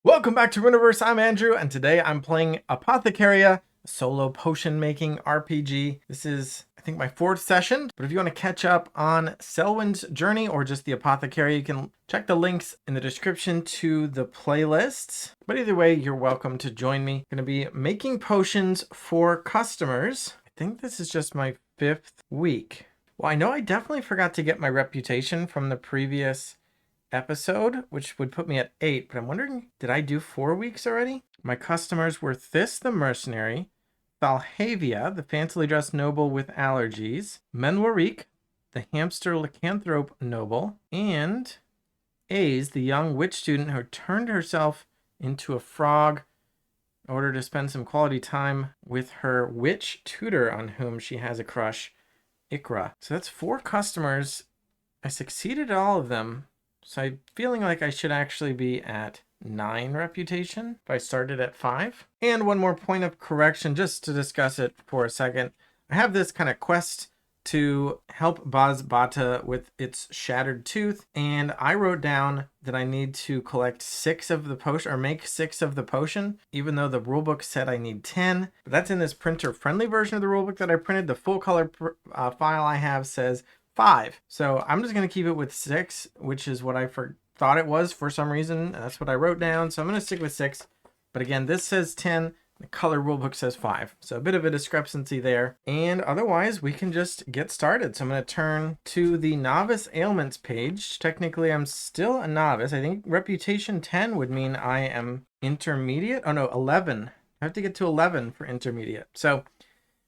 Welcome back to Universe. I'm Andrew, and today I'm playing Apothecaria, a solo potion making RPG. This is, I think, my fourth session, but if you want to catch up on Selwyn's journey or just the Apothecaria, you can check the links in the description to the playlists. But either way, you're welcome to join me. I'm going to be making potions for customers. I think this is just my 5th week. Well, I know I definitely forgot to get my reputation from the previous episode, which would put me at 8, but I'm wondering, did I do 4 weeks already? My customers were Thys the mercenary, Thalhavia, the fancily dressed noble with allergies, Menwarik, the hamster lycanthrope noble, and Aze, the young witch student who turned herself into a frog in order to spend some quality time with her witch tutor on whom she has a crush, Ikra. So that's 4 customers. I succeeded at all of them. So I'm feeling like I should actually be at 9 reputation if I started at 5. And one more point of correction, just to discuss it for a second. I have this kind of quest to help Bata with its shattered tooth, and I wrote down that I need to collect 6 of the potion, or make 6 of the potion, even though the rulebook said I need 10. But that's in this printer-friendly version of the rulebook that I printed. The full color file I have says 5. So I'm just going to keep it with 6, which is what I thought it was for some reason. That's what I wrote down. So I'm going to stick with 6. But again, this says 10. The color rulebook says 5. So a bit of a discrepancy there. And otherwise, we can just get started. So I'm going to turn to the novice ailments page. Technically, I'm still a novice. I think reputation 10 would mean I am intermediate. Oh no, 11. I have to get to 11 for intermediate. So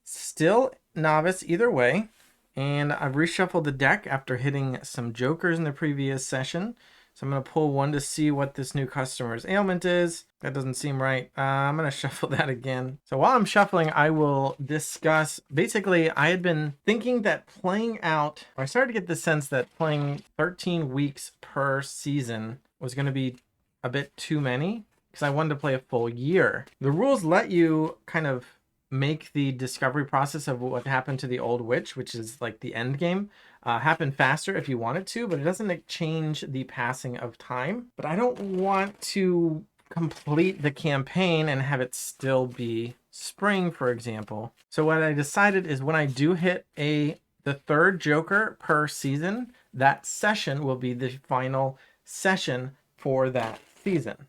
still novice either way. And I've reshuffled the deck after hitting some jokers in the previous session. So I'm going to pull one to see what this new customer's ailment is. That doesn't seem right. I'm going to shuffle that again. So while I'm shuffling, I will discuss. Basically, I had been thinking that playing out, I started to get the sense that playing 13 weeks per season was going to be a bit too many because I wanted to play a full year. The rules let you kind of make the discovery process of what happened to the old witch, which is like the end game, happen faster if you wanted to, but it doesn't change the passing of time. But I don't want to complete the campaign and have it still be spring, for example. So what I decided is when I do hit the 3rd joker per season, that session will be the final session for that season.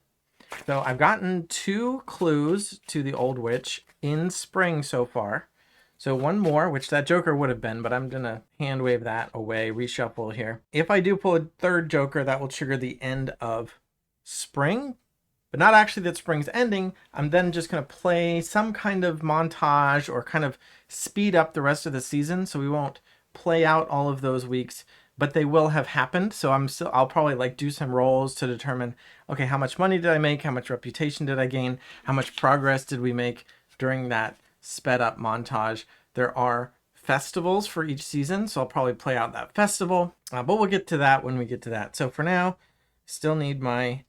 So I've gotten 2 clues to the old witch in spring so far. So one more, which that joker would have been, but I'm going to hand wave that away, reshuffle here. If I do pull a 3rd joker, that will trigger the end of spring, but not actually that spring's ending. I'm then just going to play some kind of montage or kind of speed up the rest of the season. So we won't play out all of those weeks, but they will have happened. So I'll probably like do some rolls to determine, okay, how much money did I make? How much reputation did I gain? How much progress did we make during that sped up montage? There are festivals for each season, so I'll probably play out that festival, but we'll get to that when we get to that. So for now, still need my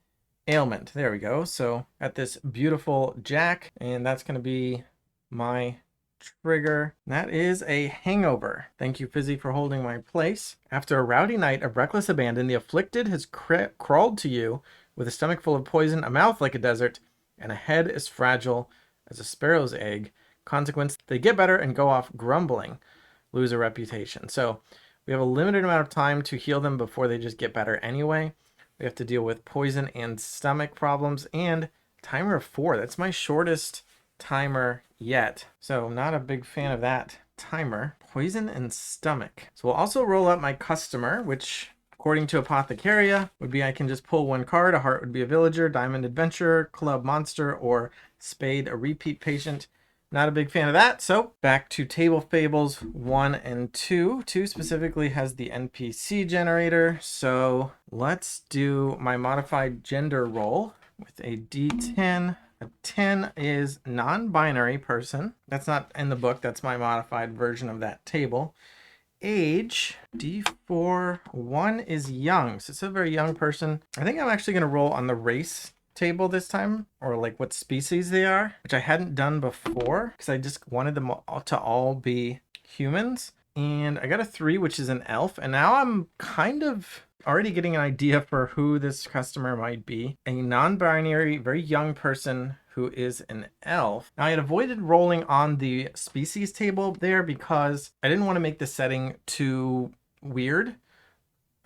ailment. There we go. So at this beautiful jack, and that's going to be my trigger. That is a hangover. Thank you, Fizzy, for holding my place. After a rowdy night of reckless abandon, the afflicted has crawled to you with a stomach full of poison, a mouth like a desert, and a head as fragile as a sparrow's egg. Consequence, they get better and go off grumbling, lose a reputation. So we have a limited amount of time to heal them before they just get better anyway. We have to deal with poison and stomach problems, and timer of 4. That's my shortest timer yet. So not a big fan of that timer. Poison and stomach. So we'll also roll up my customer, which according to Apothecaria would be I can just pull 1 card. A heart would be a villager, diamond adventurer, club monster, or spade a repeat patient. Not a big fan of that. So back to Table Fables 1 and 2. 2 specifically has the NPC generator. So let's do my modified gender roll with a D10. A 10 is non-binary person. That's not in the book. That's my modified version of that table. Age, D4, 1 is young. So it's a very young person. I think I'm actually going to roll on the race table this time, or like what species they are, which I hadn't done before because I just wanted them all to all be humans. And I got a 3, which is an elf. And now I'm kind of already getting an idea for who this customer might be. A non-binary, very young person who is an elf. Now I had avoided rolling on the species table there because I didn't want to make the setting too weird.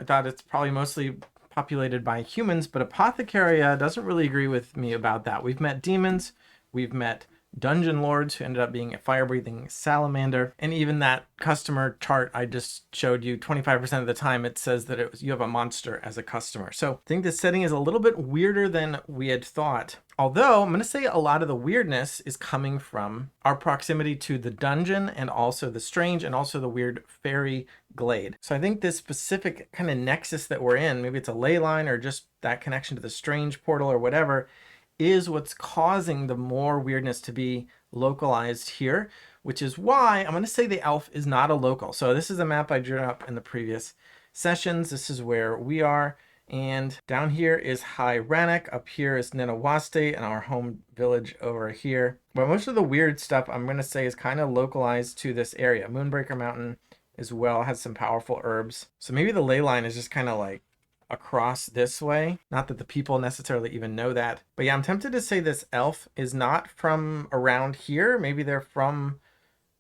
I thought it's probably mostly populated by humans, but Apothecaria doesn't really agree with me about that. We've met demons, we've met dungeon lords who ended up being a fire-breathing salamander, and even that customer chart I just showed you, 25% of the time it says that you have a monster as a customer. So I think this setting is a little bit weirder than we had thought. Although I'm going to say a lot of the weirdness is coming from our proximity to the dungeon and also the strange and also the weird fairy glade. So I think this specific kind of nexus that we're in, maybe it's a ley line or just that connection to the strange portal or whatever, is what's causing the more weirdness to be localized here, which is why I'm going to say the elf is not a local. So this is a map I drew up in the previous sessions. This is where we are. And down here is High Rannoch. Up here is Ninawaste and our home village over here. But most of the weird stuff I'm going to say is kind of localized to this area. Moonbreaker Mountain as well has some powerful herbs. So maybe the ley line is just kind of like across this way. Not that the people necessarily even know that. But yeah, I'm tempted to say this elf is not from around here. Maybe they're from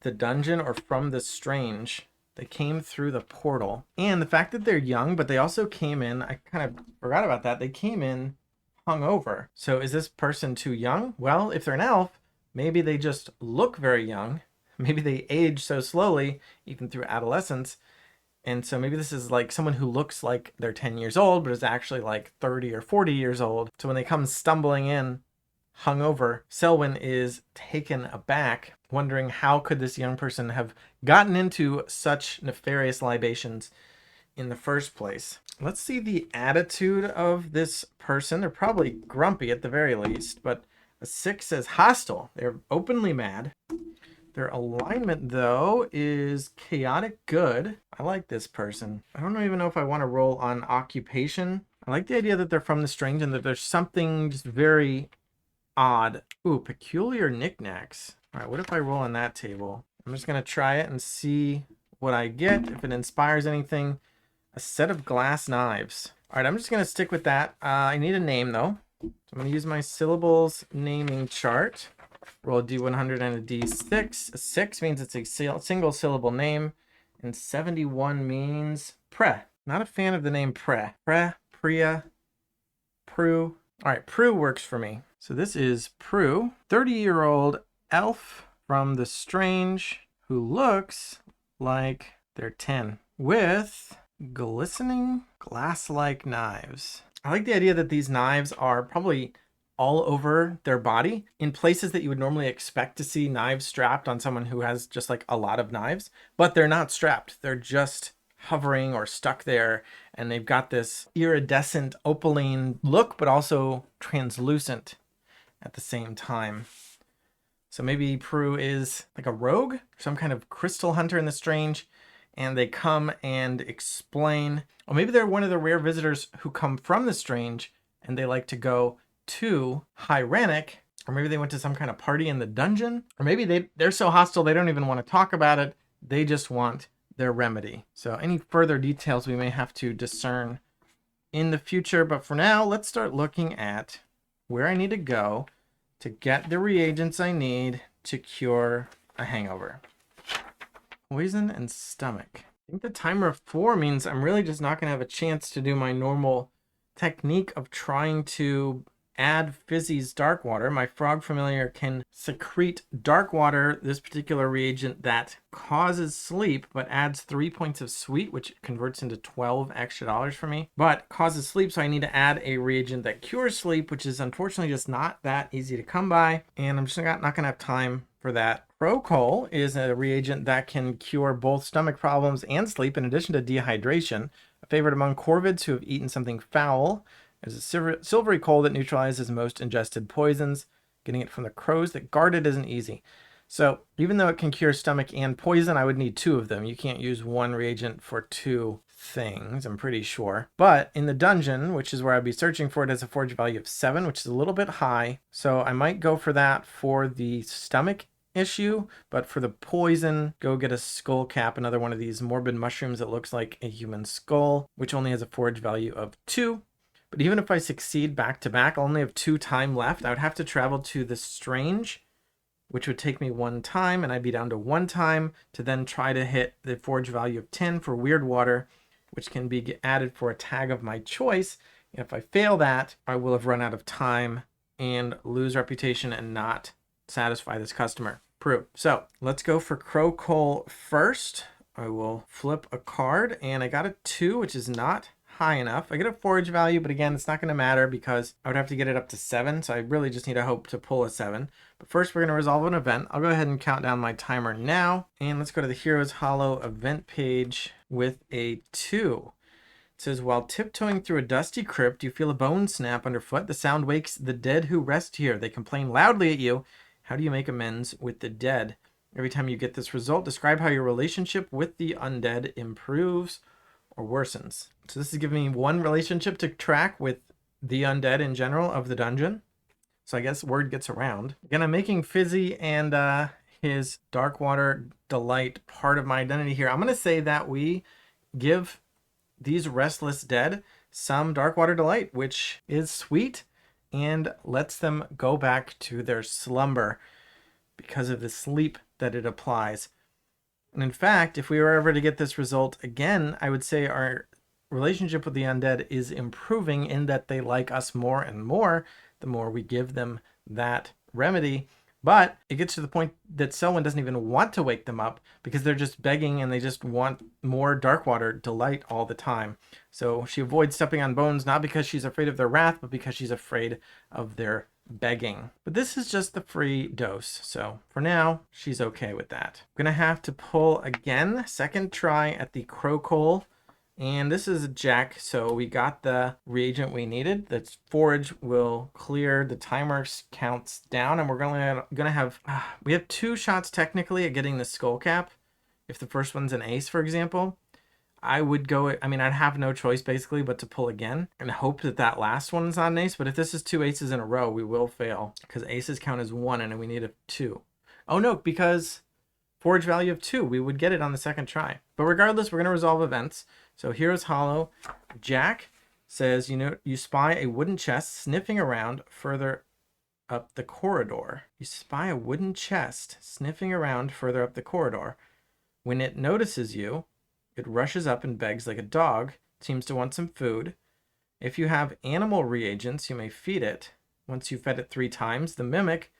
the dungeon or from the strange. They came through the portal. And the fact that they're young, but they also came in, I kind of forgot about that. They came in hungover. So is this person too young? Well, if they're an elf, maybe they just look very young. Maybe they age so slowly, even through adolescence. And so maybe this is like someone who looks like they're 10 years old, but is actually like 30 or 40 years old. So when they come stumbling in, hungover, Selwyn is taken aback, wondering how could this young person have gotten into such nefarious libations in the first place. Let's see the attitude of this person. They're probably grumpy at the very least, but a 6 says hostile. They're openly mad. Their alignment, though, is chaotic good. I like this person. I don't even know if I want to roll on occupation. I like the idea that they're from the strange and that there's something just very odd. Ooh, peculiar knickknacks. All right, what if I roll on that table? I'm just going to try it and see what I get, if it inspires anything. A set of glass knives. All right, I'm just going to stick with that. I need a name, though. So I'm going to use my syllables naming chart. Roll a D100 and a D6. A 6 means it's a single syllable name, and 71 means pre. Not a fan of the name pre. Pre, Priya, Prue. All right, Prue works for me. So this is Prue, 30-year-old elf from the strange who looks like they're 10 with glistening glass-like knives. I like the idea that these knives are probably all over their body in places that you would normally expect to see knives strapped on someone who has just like a lot of knives, but they're not strapped. They're just hovering or stuck there, and they've got this iridescent opaline look, but also translucent at the same time. So maybe Prue is like a rogue, some kind of crystal hunter in the strange, and they come and explain, or maybe they're one of the rare visitors who come from the strange and they like to go to High Rannoch, or maybe they went to some kind of party in the dungeon, or maybe they're so hostile they don't even want to talk about it. They just want their remedy. So any further details we may have to discern in the future, but for now, let's start looking at where I need to go to get the reagents I need to cure a hangover. Poison and stomach. I think the timer of 4 means I'm really just not going to have a chance to do my normal technique of trying to add Fizzy's dark water. My frog familiar can secrete dark water, this particular reagent that causes sleep, but adds 3 points of sweet, which converts into 12 extra dollars for me, but causes sleep. So I need to add a reagent that cures sleep, which is unfortunately just not that easy to come by. And I'm just not going to have time for that. Procol is a reagent that can cure both stomach problems and sleep, in addition to dehydration. A favorite among corvids who have eaten something foul. There's a silvery coal that neutralizes most ingested poisons. Getting it from the crows that guard it isn't easy. So even though it can cure stomach and poison, I would need 2 of them. You can't use one reagent for 2 things, I'm pretty sure. But in the dungeon, which is where I'd be searching for it, has a forge value of 7, which is a little bit high. So I might go for that for the stomach issue, but for the poison, go get a skull cap, another one of these morbid mushrooms that looks like a human skull, which only has a forage value of 2. But even if I succeed back to back, I'll only have 2 time left. I would have to travel to the strange, which would take me 1 time, and I'd be down to 1 time to then try to hit the forage value of 10 for weird water, which can be added for a tag of my choice. And if I fail that, I will have run out of time and lose reputation and not satisfy this customer. Prue. So let's go for Crow Coal first. I will flip a card, and I got a 2, which is not high enough. I get a forage value, but again, it's not going to matter because I would have to get it up to 7. So I really just need to hope to pull a 7. But first, we're going to resolve an event. I'll go ahead and count down my timer now. And let's go to the Heroes Hollow event page with a 2. It says, while tiptoeing through a dusty crypt, you feel a bone snap underfoot. The sound wakes the dead who rest here. They complain loudly at you. How do you make amends with the dead? Every time you get this result, describe how your relationship with the undead improves or worsens. So this is giving me 1 relationship to track with the undead in general of the dungeon. So I guess word gets around. Again, I'm making Fizzy and his Darkwater Delight part of my identity here. I'm going to say that we give these restless dead some Darkwater Delight, which is sweet and lets them go back to their slumber because of the sleep that it applies. And in fact, if we were ever to get this result again, I would say our relationship with the undead is improving in that they like us more and more the more we give them that remedy. But it gets to the point that Selwyn doesn't even want to wake them up because they're just begging and they just want more Darkwater Delight all the time. So she avoids stepping on bones, not because she's afraid of their wrath, but because she's afraid of their begging. But this is just the free dose. So for now, she's okay with that. I'm going to have to pull again, second try at the Crow Coal. And this is a Jack, so we got the reagent we needed. That forage will clear the timer counts down, and we're gonna have we have 2 shots technically at getting the skull cap. If the first one's an ace, for example, I would go. I mean, I'd have no choice basically but to pull again and hope that that last one's not an ace. But if this is 2 aces in a row, we will fail because aces count as 1, and we need a 2. Oh no, because forage value of 2, we would get it on the second try. But regardless, we're gonna resolve events. So Heroes Hollow, Jack says, you spy a wooden chest sniffing around further up the corridor. You spy a wooden chest sniffing around further up the corridor. When it notices you, it rushes up and begs like a dog. It seems to want some food. If you have animal reagents, you may feed it. Once you've fed it 3 times, the mimic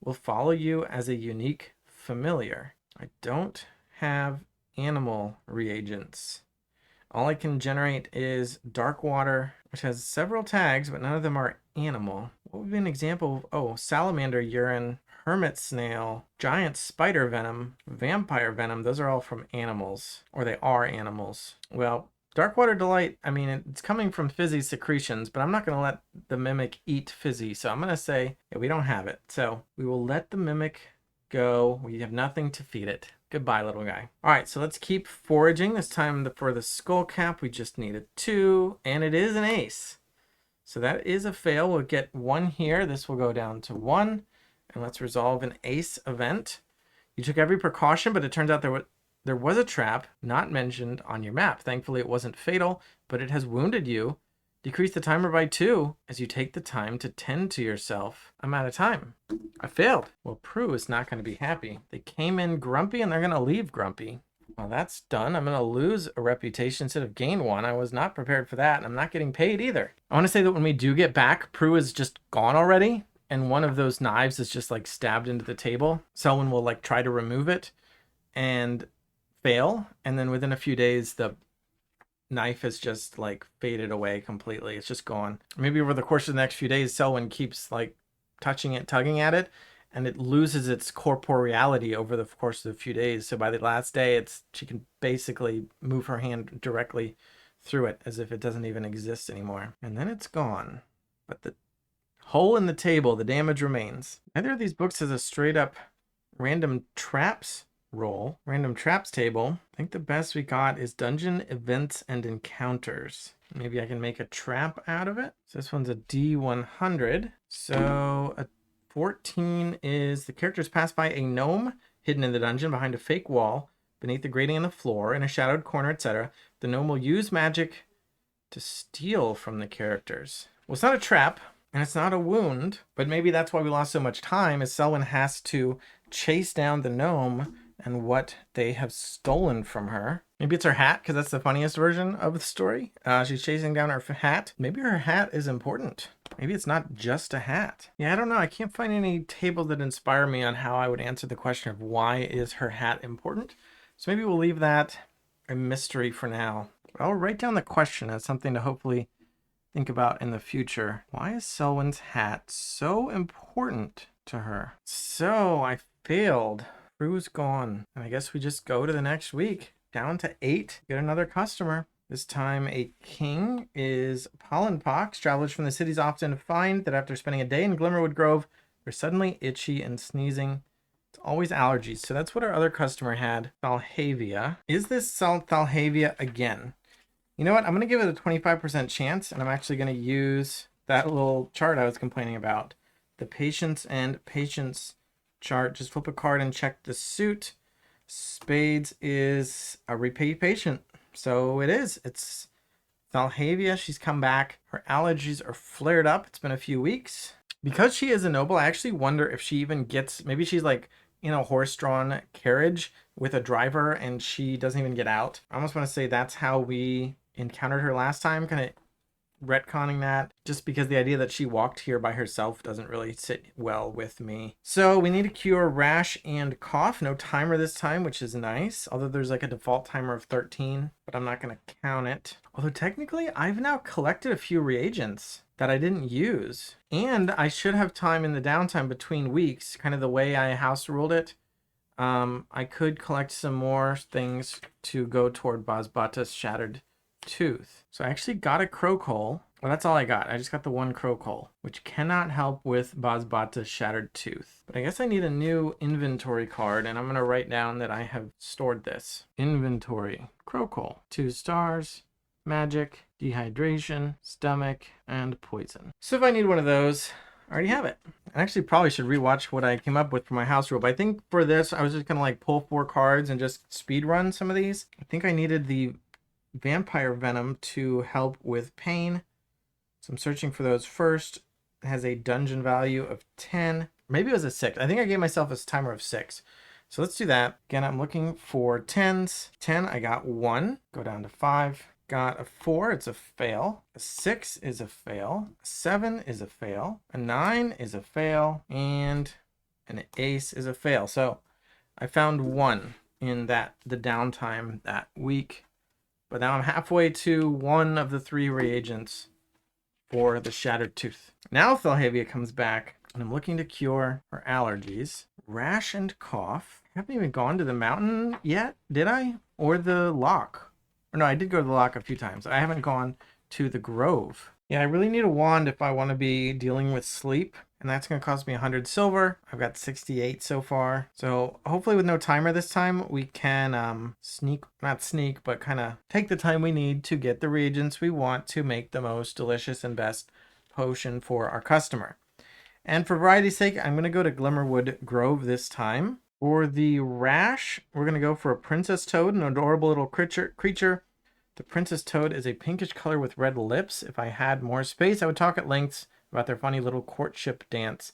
will follow you as a unique familiar. I don't have animal reagents. All I can generate is Darkwater, which has several tags, but none of them are animal. What would be an example of, salamander urine, hermit snail, giant spider venom, vampire venom. Those are all from animals, or they are animals. Well, Darkwater Delight, I mean, it's coming from Fizzy's secretions, but I'm not going to let the mimic eat Fizzy. So I'm going to say, yeah, we don't have it. So we will let the mimic go. We have nothing to feed it. Goodbye, little guy. All right, so let's keep foraging. This time for the skull cap, we just need a 2, and it is an ace. So that is a fail. We'll get 1 here. This will go down to 1, and let's resolve an ace event. You took every precaution, but it turns out there was a trap not mentioned on your map. Thankfully, it wasn't fatal, but it has wounded you. Decrease the timer by 2 as you take the time to tend to yourself. I'm out of time. I failed. Well, Prue is not going to be happy. They came in grumpy and they're going to leave grumpy. Well, that's done. I'm going to lose a reputation instead of gain 1. I was not prepared for that, and I'm not getting paid either. I want to say that when we do get back, Prue is just gone already, and one of those knives is just like stabbed into the table. Someone will like try to remove it and fail, and then within a few days, the knife has just like faded away completely. It's just gone. Maybe over the course of the next few days, Selwyn keeps like touching it, tugging at it, and it loses its corporeality over the course of a few days. So by the last day, she can basically move her hand directly through it as if it doesn't even exist anymore. And then it's gone. But the hole in the table, the damage remains. Neither of these books has a straight up random traps roll. Random traps table. I think the best we got is dungeon events and encounters. Maybe I can make a trap out of it. So this one's a D100. So a 14 is the characters pass by a gnome hidden in the dungeon behind a fake wall, beneath the grating in the floor, in a shadowed corner, etc. The gnome will use magic to steal from the characters. Well, it's not a trap, and it's not a wound, but maybe that's why we lost so much time, is Selwyn has to chase down the gnome and what they have stolen from her. Maybe it's her hat, because that's the funniest version of the story. She's chasing down her hat. Maybe her hat is important. Maybe it's not just a hat. Yeah, I don't know. I can't find any tables that inspire me on how I would answer the question of why is her hat important. So maybe we'll leave that a mystery for now. I'll write down the question as something to hopefully think about in the future. Why is Selwyn's hat so important to her? So I failed. Crew's gone. And I guess we just go to the next week. Down to 8. Get another customer. This time a king is Pollenpox. Travelers from the cities often find that after spending a day in Glimmerwood Grove, they're suddenly itchy and sneezing. It's always allergies. So that's what our other customer had. Thalhavia. Is this Thalhavia again? You know what? I'm going to give it a 25% chance, and I'm actually going to use that little chart I was complaining about. The patience and patience chart. Just flip a card and check the suit. Spades is a repeat patient. So it is. It's Thalhavia. She's come back. Her allergies are flared up. It's been a few weeks. Because she is a noble, I actually wonder if she even gets... Maybe she's like in a horse-drawn carriage with a driver and she doesn't even get out. I almost want to say that's how we encountered her last time, kind of retconning that, just because the idea that she walked here by herself doesn't really sit well with me. So we need to cure rash and cough. No timer this time, which is nice, although there's like a default timer of 13, but I'm not going to count it. Although technically I've now collected a few reagents that I didn't use, and I should have time in the downtime between weeks, kind of the way I house ruled it. I could collect some more things to go toward Basbata's Shattered Tooth. So I actually got a crocoal. Well, that's all I got. I just got the one crocoal, which cannot help with Basbata's Shattered Tooth. But I guess I need a new inventory card, and I'm going to write down that I have stored this. Inventory. Crocoal. 2 stars. Magic. Dehydration. Stomach. And poison. So if I need one of those, I already have it. I actually probably should rewatch what I came up with for my house rule, but I think for this, I was just going to like pull 4 cards and just speed run some of these. I think I needed the vampire venom to help with pain, so I'm searching for those first. It has a dungeon value of 10. Maybe it was a 6. I think I gave myself a timer of 6, so let's do that again. I'm looking for 10s. 10, I got 1. Go down to 5. Got a 4, it's a fail. A 6 is a fail. A 7 is a fail. A 9 is a fail, and an ace is a fail. So I found 1 in the downtime that week. But now I'm halfway to 1 of the 3 reagents for the Shattered Tooth. Now Thalhavia comes back, and I'm looking to cure her allergies. Rash and cough. I haven't even gone to the mountain yet, did I? Or the lock. Or no, I did go to the lock a few times. I haven't gone to the grove. Yeah, I really need a wand if I want to be dealing with sleep. And that's going to cost me 100 silver. I've got 68 so far. So hopefully with no timer this time, we can not sneak, but kind of take the time we need to get the reagents we want to make the most delicious and best potion for our customer. And for variety's sake, I'm going to go to Glimmerwood Grove this time. For the rash, we're going to go for a princess toad, an adorable little creature. The princess toad is a pinkish color with red lips. If I had more space, I would talk at length about their funny little courtship dance.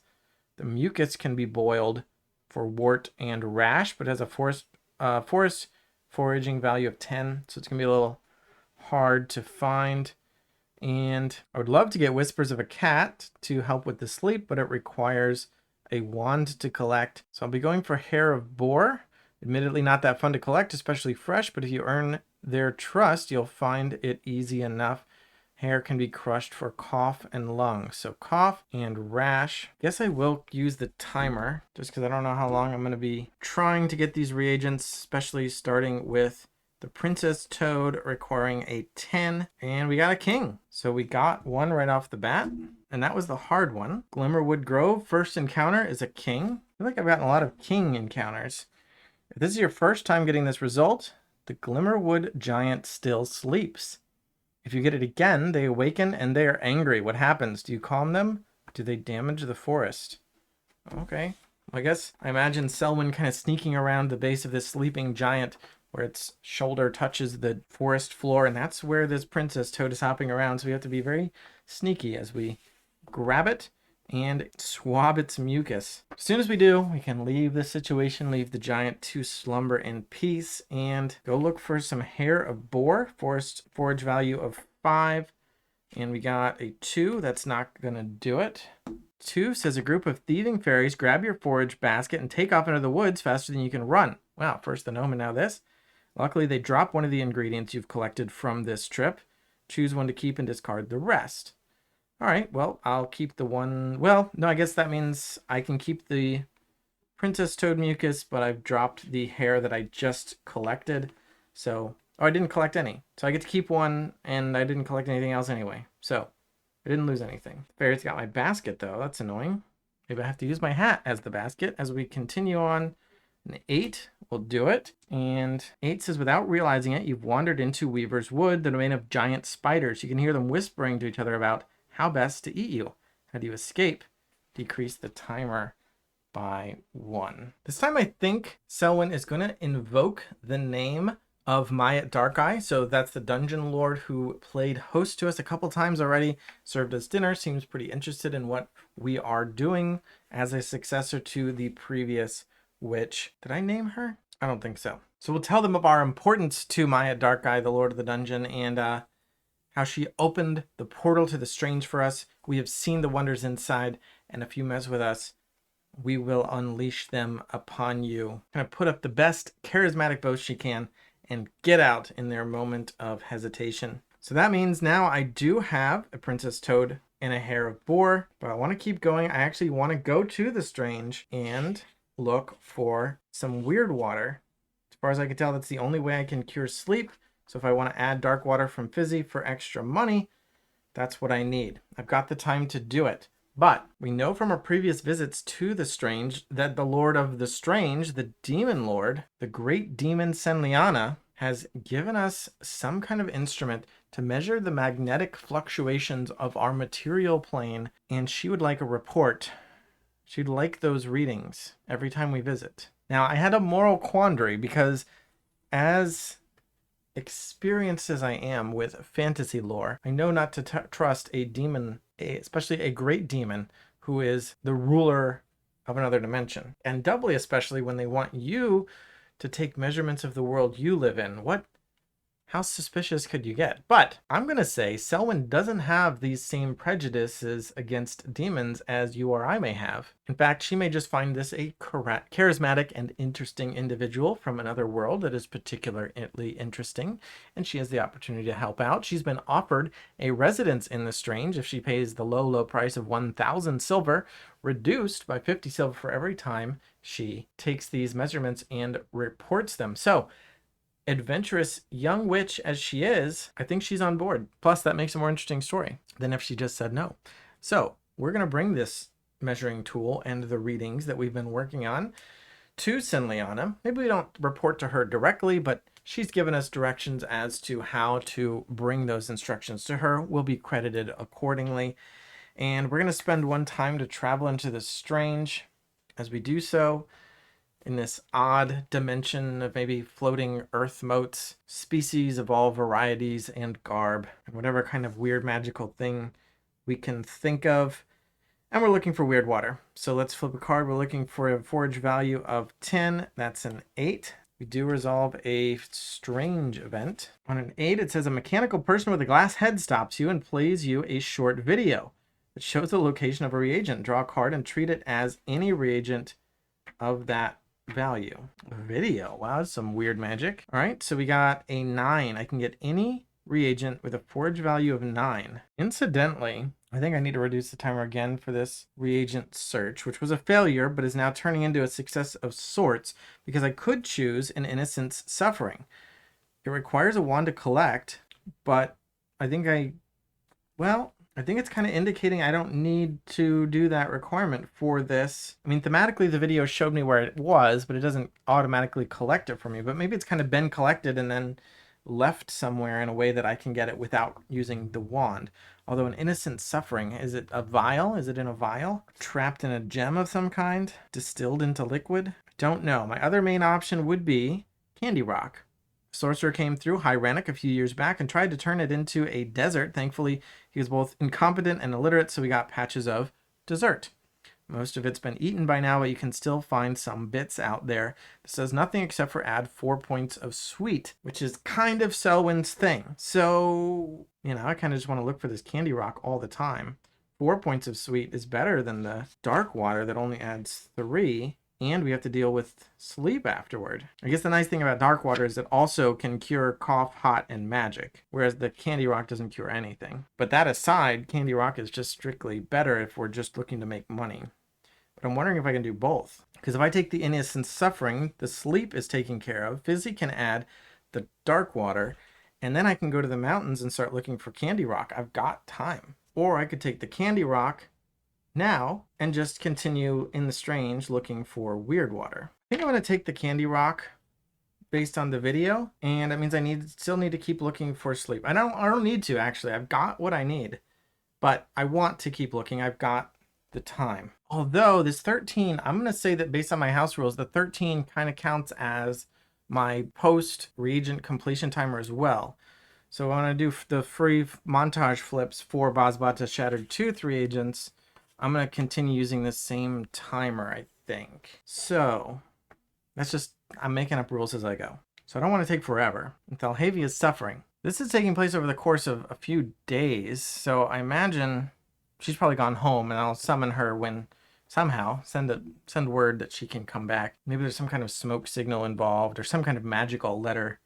The mucus can be boiled for wart and rash, but has a forest foraging value of 10, so it's going to be a little hard to find. And I would love to get Whispers of a Cat to help with the sleep, but it requires a wand to collect. So I'll be going for Hair of Boar. Admittedly not that fun to collect, especially fresh, but if you earn their trust, you'll find it easy enough. Hair can be crushed for cough and lung. So cough and rash. Guess I will use the timer just because I don't know how long I'm going to be trying to get these reagents, especially starting with the princess toad requiring a 10. And we got a king. So we got 1 right off the bat. And that was the hard one. Glimmerwood Grove, first encounter is a king. I feel like I've gotten a lot of king encounters. If this is your first time getting this result, the Glimmerwood giant still sleeps. If you get it again, they awaken and they are angry. What happens? Do you calm them? Do they damage the forest? Okay. I guess I imagine Selwyn kind of sneaking around the base of this sleeping giant where its shoulder touches the forest floor, and that's where this princess toad is hopping around. So we have to be very sneaky as we grab it and swab its mucus. As soon as we do, we can leave the situation, leave the giant to slumber in peace, and go look for some hair of boar, forest forage value of 5. And we got a 2. That's not going to do it. 2 says a group of thieving fairies grab your forage basket and take off into the woods faster than you can run. Wow, first the gnome and now this. Luckily, they drop one of the ingredients you've collected from this trip. Choose one to keep and discard the rest. All right, well, I'll keep the one. Well, no, I guess that means I can keep the Princess Toad mucus, but I've dropped the hair that I just collected. So, oh, I didn't collect any. So I get to keep one, and I didn't collect anything else anyway. So I didn't lose anything. Fairy's got my basket, though. That's annoying. Maybe I have to use my hat as the basket as we continue on. An 8 will do it. And 8 says, without realizing it, you've wandered into Weaver's Wood, the domain of giant spiders. You can hear them whispering to each other about how best to eat you. How do you escape? Decrease the timer by 1. This time I think Selwyn is going to invoke the name of Maya Darkeye. So that's the dungeon lord who played host to us a couple times already, served us dinner, seems pretty interested in what we are doing as a successor to the previous witch. Did I name her? I don't think so. So we'll tell them of our importance to Maya Darkeye, the lord of the dungeon, and how she opened the portal to the strange for us. We have seen the wonders inside, and if you mess with us, we will unleash them upon you. Kind of put up the best charismatic boast she can and get out in their moment of hesitation. So that means now I do have a Princess Toad and a hair of boar, but I want to keep going. I actually want to go to the strange and look for some weird water. As far as I can tell, that's the only way I can cure sleep. So if I want to add dark water from Fizzy for extra money, that's what I need. I've got the time to do it. But we know from our previous visits to the strange that the Lord of the Strange, the Demon Lord, the great demon Senliana, has given us some kind of instrument to measure the magnetic fluctuations of our material plane, and she would like a report. She'd like those readings every time we visit. Now, I had a moral quandary because as experienced as I am with fantasy lore, I know not to trust a demon, especially a great demon who is the ruler of another dimension. And doubly especially when they want you to take measurements of the world you live in. How suspicious could you get? But I'm going to say Selwyn doesn't have these same prejudices against demons as you or I may have. In fact, she may just find this a charismatic and interesting individual from another world that is particularly interesting, and she has the opportunity to help out. She's been offered a residence in the strange if she pays the low price of 1,000 silver, reduced by 50 silver for every time she takes these measurements and reports them. So, adventurous young witch as she is, I think she's on board. Plus, that makes a more interesting story than if she just said no. So we're going to bring this measuring tool and the readings that we've been working on to Senliana. Maybe we don't report to her directly, but she's given us directions as to how to bring those instructions to her. We'll be credited accordingly. And we're going to spend one time to travel into the strange. As we do so, in this odd dimension of maybe floating earth motes, species of all varieties and garb, and whatever kind of weird magical thing we can think of. And we're looking for weird water. So let's flip a card. We're looking for a forage value of 10. That's an 8. We do resolve a strange event. On an 8, it says a mechanical person with a glass head stops you and plays you a short video. It shows the location of a reagent. Draw a card and treat it as any reagent of that value. Video. Wow, that's some weird magic. All right, so we got a 9. I can get any reagent with a forage value of 9. Incidentally, I think I need to reduce the timer again for this reagent search, which was a failure, but is now turning into a success of sorts because I could choose an innocent's suffering. It requires a wand to collect, but I think it's kind of indicating I don't need to do that requirement for this. I mean, thematically, the video showed me where it was, but it doesn't automatically collect it for me. But maybe it's kind of been collected and then left somewhere in a way that I can get it without using the wand. Although an innocent suffering, is it a vial? Is it in a vial? Trapped in a gem of some kind? Distilled into liquid? Don't know. My other main option would be Candy Rock. Sorcerer came through Hyrenic a few years back and tried to turn it into a desert. Thankfully, he was both incompetent and illiterate, so we got patches of dessert. Most of it's been eaten by now, but you can still find some bits out there. This does nothing except for add 4 points of sweet, which is kind of Selwyn's thing. So, I kind of just want to look for this Candy Rock all the time. 4 points of sweet is better than the dark water that only adds 3. And we have to deal with sleep afterward. I guess the nice thing about dark water is it also can cure cough, hot, and magic, whereas the Candy Rock doesn't cure anything. But that aside, Candy Rock is just strictly better if we're just looking to make money. But I'm wondering if I can do both. Because if I take the innocent suffering, the sleep is taken care of. Fizzy can add the dark water, and then I can go to the mountains and start looking for Candy Rock. I've got time. Or I could take the Candy Rock now and just continue in the strange looking for weird water. I think I'm going to take the Candy Rock based on the video, and that means I still need to keep looking for sleep. I don't need to, actually. I've got what I need, but I want to keep looking. I've got the time. Although this 13, I'm going to say that based on my house rules, the 13 kind of counts as my post reagent completion timer as well. So I want to do the free montage flips for Bazbata Shattered Tooth reagents. I'm going to continue using the same timer, I think. So that's just, I'm making up rules as I go. So I don't want to take forever. And Thalhavia is suffering. This is taking place over the course of a few days. So I imagine she's probably gone home, and I'll summon her when somehow send word that she can come back. Maybe there's some kind of smoke signal involved or some kind of magical letter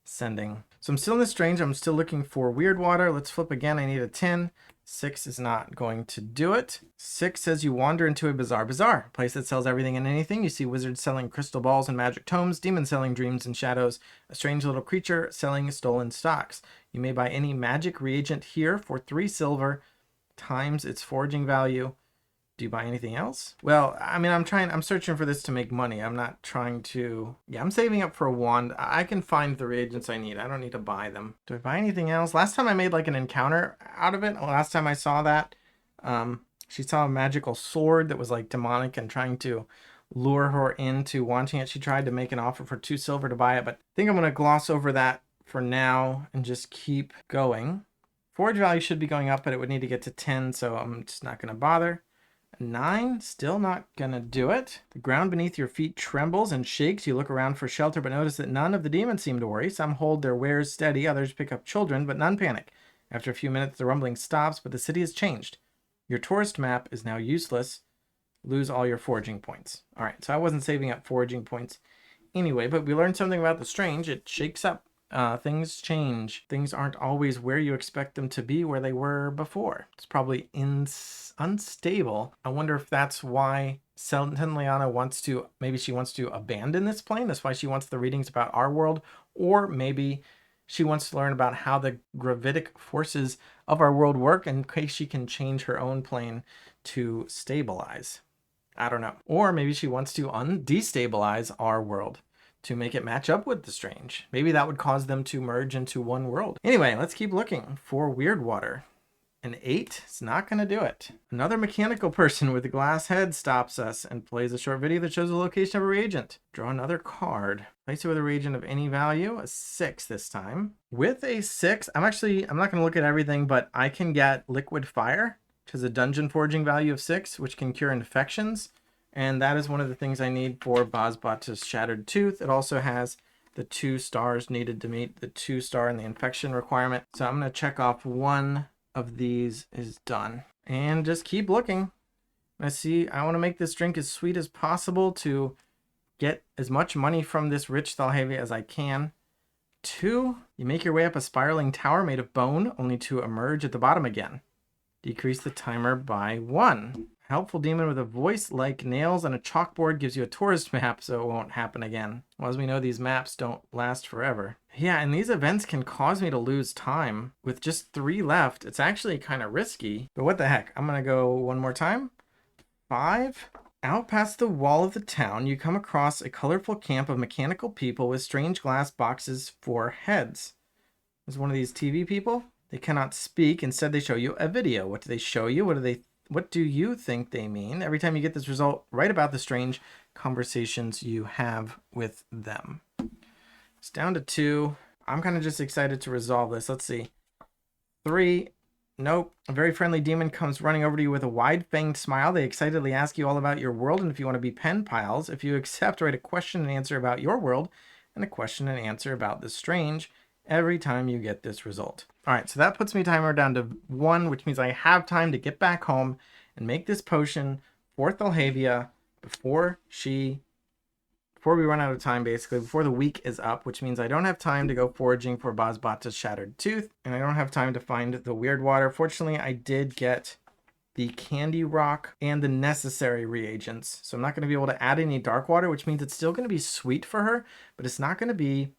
sending. So I'm still in the strange. I'm still looking for weird water. Let's flip again. I need a 10. 6 is not going to do it. 6 says you wander into a bizarre bazaar, a place that sells everything and anything. You see wizards selling crystal balls and magic tomes, demons selling dreams and shadows, a strange little creature selling stolen stocks. You may buy any magic reagent here for 3 silver times its foraging value. Do you buy anything else? Well, I mean, I'm searching for this to make money. I'm not trying to, I'm saving up for a wand. I can find the reagents I need. I don't need to buy them. Do I buy anything else? Last time I made like an encounter out of it. Last time I saw that, she saw a magical sword that was like demonic and trying to lure her into wanting it. She tried to make an offer for 2 silver to buy it, but I think I'm going to gloss over that for now and just keep going. Forage value should be going up, but it would need to get to 10, so I'm just not going to bother. 9, still not gonna do it. The ground beneath your feet trembles and shakes. You look around for shelter, but notice that none of the demons seem to worry. Some hold their wares steady, others pick up children, but none panic. After a few minutes, the rumbling stops, but the city has changed. Your tourist map is now useless. Lose all your foraging points. All right, so I wasn't saving up foraging points anyway, but we learned something about the strange. It shakes up. Things change. Things aren't always where you expect them to be, where they were before. It's probably unstable. I wonder if that's why Liana wants to, maybe she wants to abandon this plane. That's why she wants the readings about our world. Or maybe she wants to learn about how the gravitic forces of our world work in case she can change her own plane to stabilize. I don't know. Or maybe she wants to destabilize our world to make it match up with the strange. Maybe that would cause them to merge into one world. Anyway, let's keep looking for weird water. An 8 is not going to do it. Another mechanical person with a glass head stops us and plays a short video that shows the location of a reagent. Draw another card. Place it with a reagent of any value. A 6 this time. With a 6, I'm not going to look at everything, but I can get liquid fire, which has a dungeon foraging value of 6, which can cure infections. And that is one of the things I need for Bazbata's Shattered Tooth. It also has the 2 stars needed to meet the 2-star and the infection requirement. So I'm going to check off one of these is done. And just keep looking. I want to make this drink as sweet as possible to get as much money from this rich Thalhavia as I can. 2, you make your way up a spiraling tower made of bone, only to emerge at the bottom again. Decrease the timer by 1. Helpful demon with a voice like nails and a chalkboard gives you a tourist map so it won't happen again. Well, as we know, these maps don't last forever. Yeah, and these events can cause me to lose time. With just 3 left, it's actually kind of risky. But what the heck? I'm going to go one more time. 5. Out past the wall of the town, you come across a colorful camp of mechanical people with strange glass boxes for heads. Is one of these TV people? They cannot speak. Instead, they show you a video. What do they show you? What do you think they mean? Every time you get this result, write about the strange conversations you have with them. It's down to 2. I'm kind of just excited to resolve this. Let's see. 3. Nope. A very friendly demon comes running over to you with a wide-fanged smile. They excitedly ask you all about your world and if you want to be pen pals. If you accept, write a question and answer about your world and a question and answer about the strange every time you get this result. All right, so that puts me timer down to 1, which means I have time to get back home and make this potion for Thalhavia before we run out of time, basically, before the week is up, which means I don't have time to go foraging for Bazbata's Shattered Tooth, and I don't have time to find the Weird Water. Fortunately, I did get the Candy Rock and the necessary reagents, so I'm not going to be able to add any Dark Water, which means it's still going to be sweet for her, but it's not going to be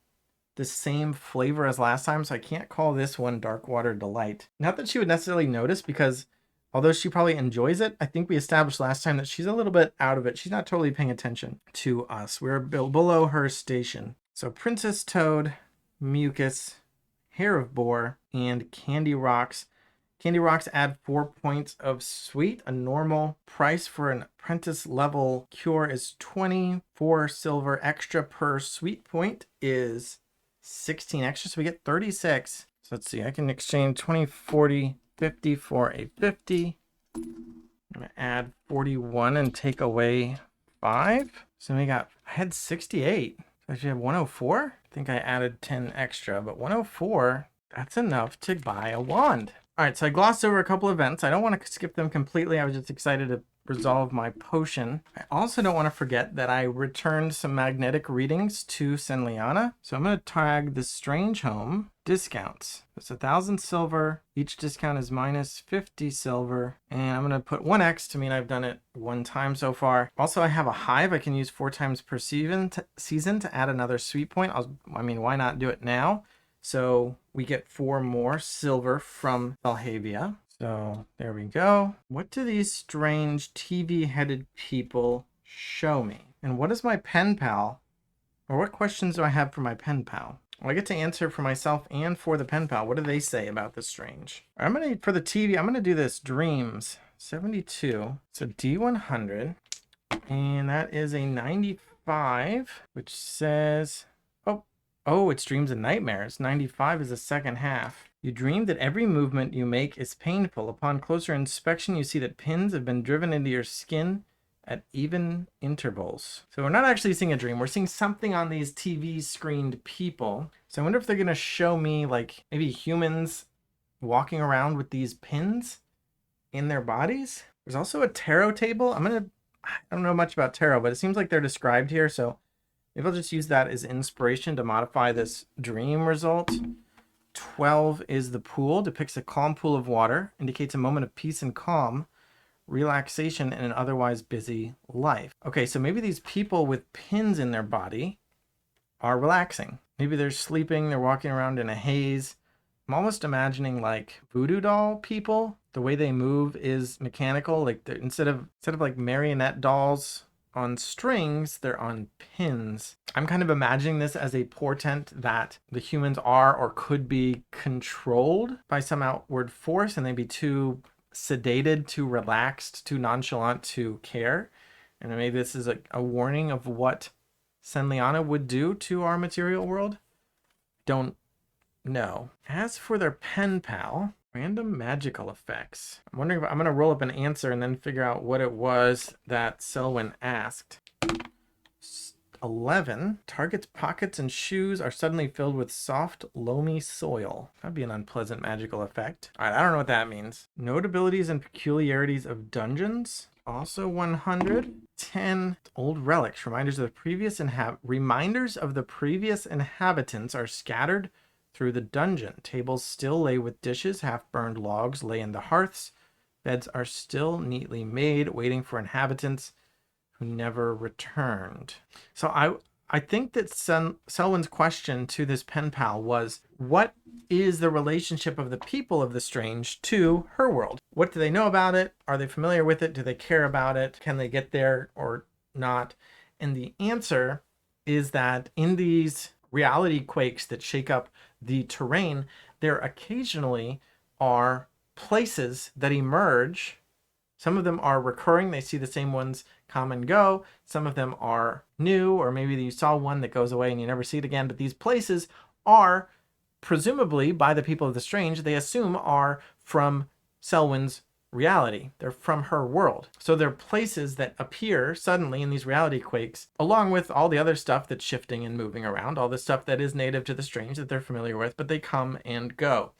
the same flavor as last time, so I can't call this one Dark Water Delight. Not that she would necessarily notice, because although she probably enjoys it, I think we established last time that she's a little bit out of it. She's not totally paying attention to us. We're below her station. So Princess Toad, Mucus, Hair of Boar, and Candy Rocks. Candy Rocks add 4 points of sweet. A normal price for an apprentice level cure is 24 silver extra per sweet point is 16 extra, so we get 36. So let's see, I can exchange 20, 40, 50 for a 50. I'm gonna add 41 and take away 5. So I had 68. So I should have 104. I think I added 10 extra, but 104, that's enough to buy a wand. All right, so I glossed over a couple events. I don't want to skip them completely. I was just excited to resolve my potion. I also don't want to forget that I returned some magnetic readings to Senliana. So I'm going to tag the Strange Home discounts. It's 1,000 silver. Each discount is minus 50 silver. And I'm going to put 1x to mean I've done it 1 time so far. Also, I have a hive I can use 4 times per season to add another sweet point. Why not do it now? So we get 4 more silver from Thalhavia. So there we go. What do these strange TV-headed people show me? And what is my pen pal? Or what questions do I have for my pen pal? Well, I get to answer for myself and for the pen pal. What do they say about the strange? For the TV, I'm gonna do this Dreams 72. So D100, and that is a 95, which says, oh, it's Dreams and Nightmares. 95 is the second half. You dream that every movement you make is painful. Upon closer inspection, you see that pins have been driven into your skin at even intervals. So we're not actually seeing a dream. We're seeing something on these TV screened people. So I wonder if they're going to show me like maybe humans walking around with these pins in their bodies. There's also a tarot table. I don't know much about tarot, but it seems like they're described here. So maybe I'll just use that as inspiration to modify this dream result. 12 is the pool, depicts a calm pool of water, indicates a moment of peace and calm, relaxation in an otherwise busy life. Okay, so maybe these people with pins in their body are relaxing. Maybe they're sleeping, they're walking around in a haze. I'm almost imagining like voodoo doll people. The way they move is mechanical, like instead of like marionette dolls on strings, they're on pins. I'm kind of imagining this as a portent that the humans are or could be controlled by some outward force, and they'd be too sedated, too relaxed, too nonchalant to care. And maybe this is a warning of what Senliana would do to our material world. Don't know. As for their pen pal, random magical effects. I'm wondering if I'm going to roll up an answer and then figure out what it was that Selwyn asked. 11. Target's pockets and shoes are suddenly filled with soft, loamy soil. That'd be an unpleasant magical effect. All right, I don't know what that means. Notabilities and peculiarities of dungeons. Also 100. 10. Old relics. Reminders of the previous inhabitants are scattered through the dungeon. Tables still lay with dishes. Half-burned logs lay in the hearths. Beds are still neatly made, waiting for inhabitants who never returned. So I think that Selwyn's question to this pen pal was, what is the relationship of the people of the strange to her world? What do they know about it? Are they familiar with it? Do they care about it? Can they get there or not? And the answer is that in these reality quakes that shake up the terrain, there occasionally are places that emerge. Some of them are recurring. They see the same ones come and go. Some of them are new, or maybe you saw one that goes away and you never see it again. But these places are presumably, by the people of the strange, they assume are from Selwyn's reality. They're from her world. So they're places that appear suddenly in these reality quakes, along with all the other stuff that's shifting and moving around, all the stuff that is native to the strange that they're familiar with, but they come and go.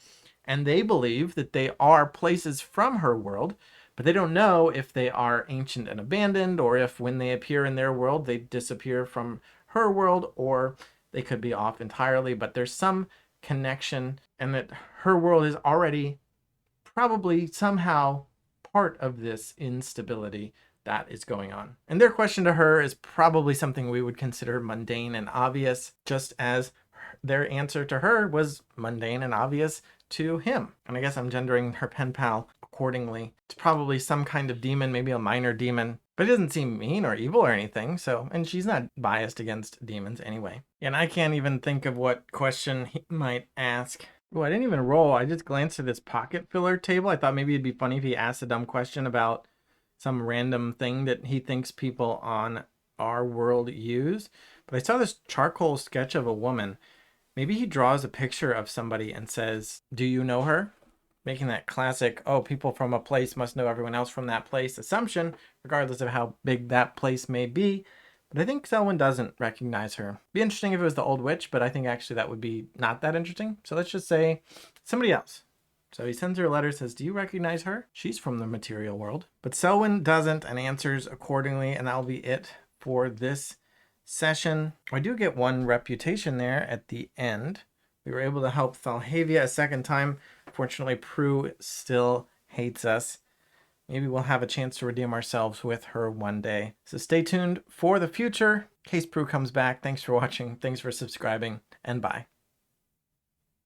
And they believe that they are places from her world, but they don't know if they are ancient and abandoned, or if when they appear in their world, they disappear from her world, or they could be off entirely. But there's some connection, and that her world is already probably somehow part of this instability that is going on. And their question to her is probably something we would consider mundane and obvious, just as their answer to her was mundane and obvious to him. And I guess I'm gendering her pen pal accordingly. It's probably some kind of demon, maybe a minor demon, but it doesn't seem mean or evil or anything. So, and she's not biased against demons anyway. And I can't even think of what question he might ask. Oh, I didn't even roll. I just glanced at this pocket filler table. I thought maybe it'd be funny if he asked a dumb question about some random thing that he thinks people on our world use. But I saw this charcoal sketch of a woman. Maybe he draws a picture of somebody and says, "Do you know her?" Making that classic, oh, people from a place must know everyone else from that place assumption, regardless of how big that place may be. But I think Selwyn doesn't recognize her. Be interesting if it was the old witch, but I think actually that would be not that interesting. So let's just say somebody else. So he sends her a letter, says, "Do you recognize her? She's from the material world." But Selwyn doesn't and answers accordingly, and that'll be it for this session. I do get one reputation there at the end. We were able to help Thalhavia a second time. Fortunately, Prue still hates us. Maybe we'll have a chance to redeem ourselves with her one day. So stay tuned for the future in case Prue comes back. Thanks for watching. Thanks for subscribing, and bye.